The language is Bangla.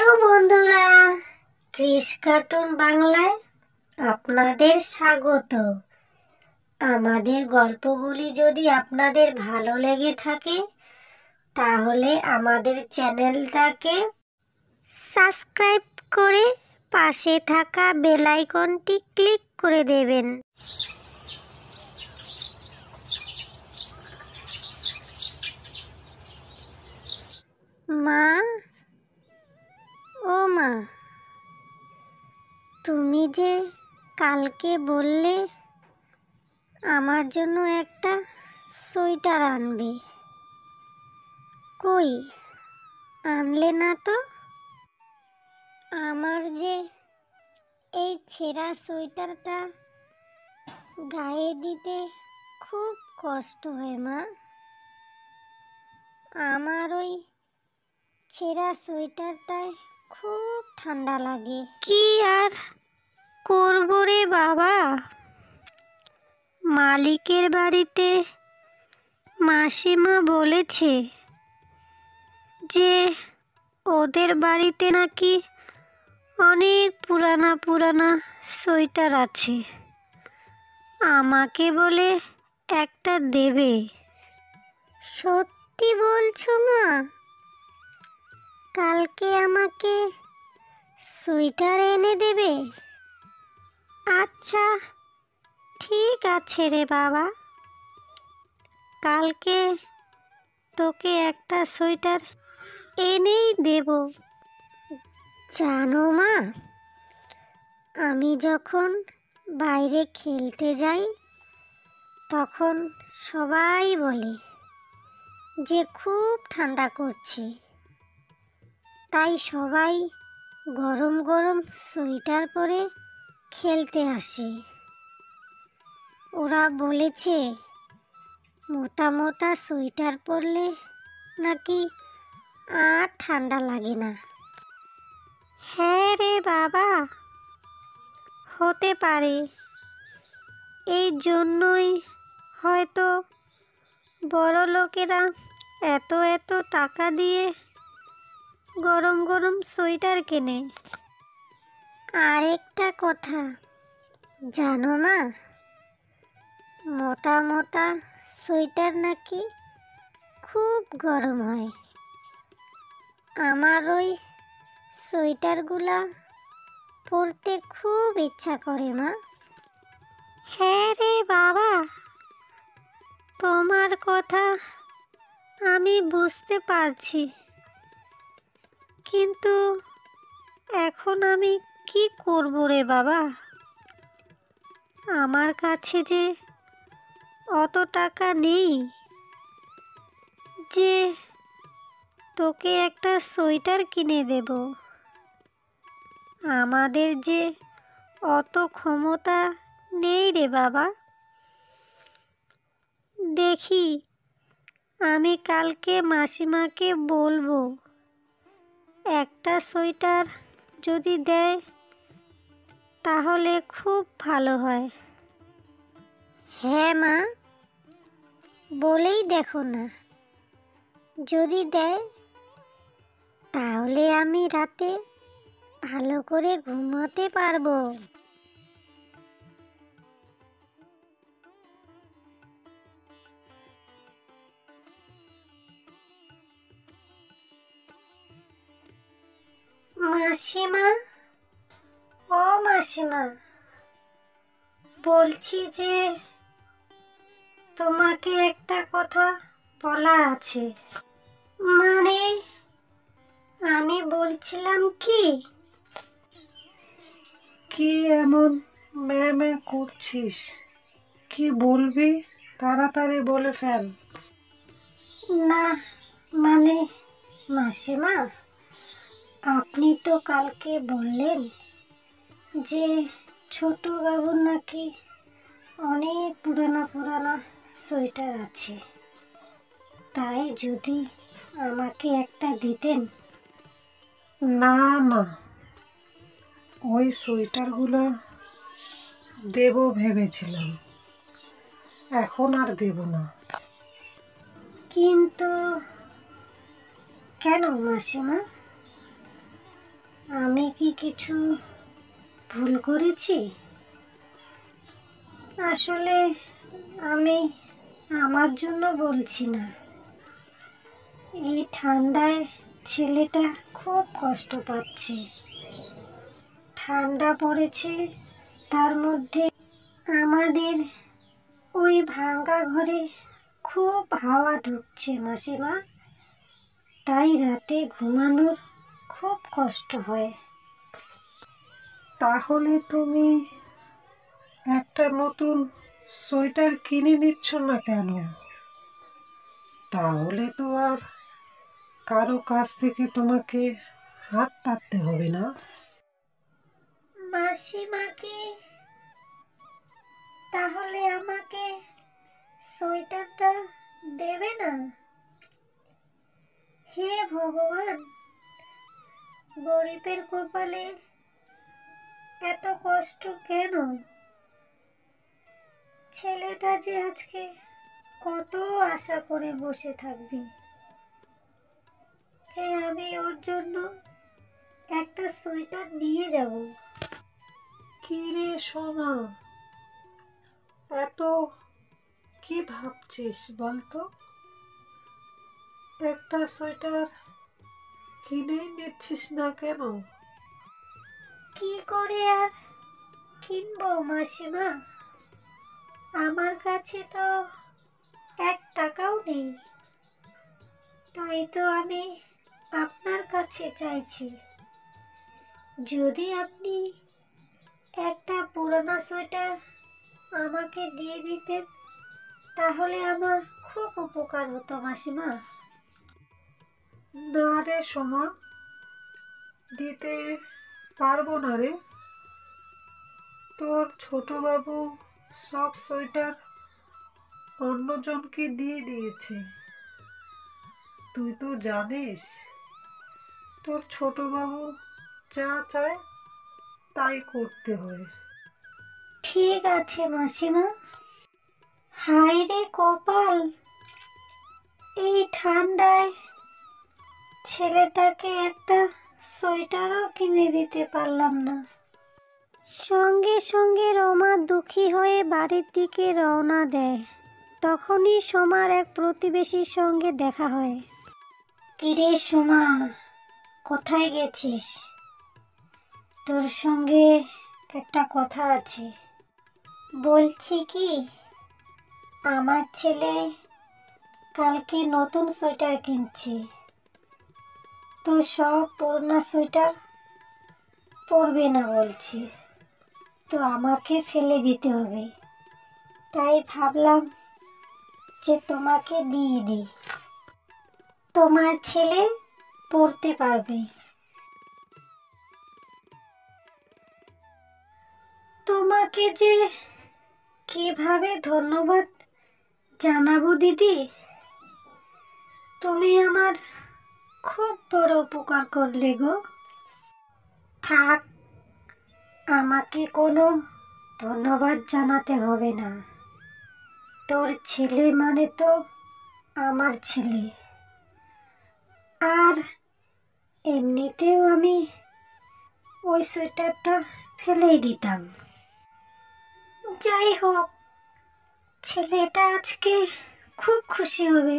হ্যালো বন্ধুরা, ক্রিস কার্টুন বাংলায় আপনাদের স্বাগত। আমাদের গল্পগুলি যদি আপনাদের ভালো লেগে থাকে তাহলে আমাদের চ্যানেলটাকে সাবস্ক্রাইব করে পাশে থাকা বেল আইকনটি ক্লিক করে দেবেন। মা, ও মা, তুমি যে কালকে বললে আমার জন্য একটা সোয়েটার আনবে, কই আনলে না তো? আমার যে এই ছেঁড়া সোয়েটারটা গায়ে দিতে খুব কষ্ট হয় মা। আমার ওই ছেঁড়া সোয়েটারটায় খুব ঠান্ডা লাগে। কি আর করব রে বাবা, মালিকের বাড়িতে মাসিমা বলেছে যে ওদের বাড়িতে নাকি অনেক পুরানা পুরানা সোয়েটার আছে, আমাকে বলে একটা দেবে। সত্যি বলছো মা? কালকে আমাকে সোয়েটার এনে দেবে? আচ্ছা ঠিক আছে রে বাবা, কালকে তোকে একটা সোয়েটার এনেই দেব। জানো মা, আমি যখন বাইরে খেলতে যাই তখন সবাই বলে যে খুব ঠান্ডা করছে, তাই সবাই গরম গরম সোয়েটার পরে খেলতে আসে। ওরা বলেছে মোটা মোটা সোয়েটার পরলে নাকি আর ঠান্ডা লাগে না। হ্যাঁ রে বাবা, হতে পারে, এই জন্যই হয়তো বড় লোকেরা এত এত টাকা দিয়ে গরম গরম সোয়েটার কেনে। আরেকটা কথা জানো না, মোটা মোটা সোয়েটার নাকি খুব গরম হয়। আমার ওই সোয়েটারগুলা পরতে খুব ইচ্ছা করে মা। হ্যাঁ রে বাবা, তোমার কথা আমি বুঝতে পারছি, কিন্তু এখন আমি কি করব রে বাবা? আমার কাছে যে অত টাকা নেই যে তোকে একটা সোয়েটার কিনে দেব। আমাদের যে অত ক্ষমতা নেই রে বাবা। দেখি, আমি কালকে মাসিমাকে বলবো, একটা সোয়েটার যদি দেয় তাহলে খুব ভালো হয়। হ্যাঁ মা, বলেই দেখো না, যদি দেয় তাহলে আমি রাতে ভালো করে ঘুমাতে পারবো। মাসিমা, ও মাসিমা, বলছি যে তোমাকে একটা কথা বলার আছে। মানে আমি বলছিলাম কি এমন ম্যামে করছিস? কি বলবি তাড়াতাড়ি বলে ফেল। না, মানে মাসিমা, আপনি তো কালকে বললেন যে ছোট বাবুর নাকি অনেক পুরানা পুরানা সোয়েটার আছে, তাই যদি আমাকে একটা দিতেন। না না, ওই সোয়েটারগুলো দেব ভেবেছিলাম, এখন আর দেব না। কিন্তু কেন মাসিমা? আমি কি কিছু ভুল করেছি? আসলে আমি আমার জন্য বলছি না। এই ঠান্ডায় ছেলেটা খুব কষ্ট পাচ্ছে। ঠান্ডা পড়েছে, তার মধ্যে আমাদের ওই ভাঙা ঘরে খুব হাওয়া ঢুকছে মাসিমা, তাই রাতে ঘুমানোর খুব কষ্ট হয়। তাহলে তুমি একটা নতুন সোয়েটার কিনে নিচ্ছ না কেন? তাহলে তো আর কারো কাছ থেকে তোমাকে হাত পাততে হবে না। মাসিমা কি তাহলে আমাকে সোয়েটারটা দেবে না? হে ভগবান, গরিবের কপালে এত কষ্ট কেন? ছেলেটা যে আজকে কত আশা করে বসে থাকবে যে আমি ওর জন্য একটা সোয়েটার নিয়ে যাব। কি রে সোমা, এত কি ভাবছিস বলতো? একটা সোয়েটার কিনেই নিচ্ছিস না কেন? কি করে আর কিনবো মাসিমা? আমার কাছে তো 1 টাকাও নেই। তাই তো আমি আপনার কাছে চাইছি, যদি আপনি একটা পুরোনো সোয়েটার আমাকে দিয়ে দিতেন তাহলে আমার খুব উপকার হতো মাসিমা। না রে সোমা, দিতে পারবো না রে। তোর ছোট বাবু সব সোয়েটার অন্যজনকে দিয়ে দিয়েছে। তুই তো জানিস তোর ছোট বাবু যা চায় তাই করতে হয়। ঠিক আছে মাসিমা। হায় রে কপাল, এই ঠান্ডায় ছেলেটাকে একটা সোয়েটারও কিনে দিতে পারলাম না। সঙ্গে সঙ্গে রমা দুঃখী হয়ে বাড়ির দিকে রওনা দেয়। তখনই সোমার এক প্রতিবেশীর সঙ্গে দেখা হয়। কিরে সোমা, কোথায় গেছিস? তোর সঙ্গে একটা কথা আছে। বলছি কি, আমার ছেলে কালকে নতুন সোয়েটার কিনছে, তো সব পুরনো সোয়েটার পরবে না বলছে, তো আমাকে ফেলে দিতে হবে। তাই ভাবলাম যে তোমাকে দিয়ে দিই, তোমার ছেলে পরতে পারবে। তোমাকে যে কিভাবে ধন্যবাদ জানাবো দিদি, তুমি আমার খুব বড় উপকার করলে গো। থাক, আমাকে কোনো ধন্যবাদ জানাতে হবে না। তোর ছেলে মানে তো আমার ছেলে, আর এমনিতেও আমি ওই সোয়েটারটা ফেলেই দিতাম। যাই হোক, ছেলেটা আজকে খুব খুশি হবে।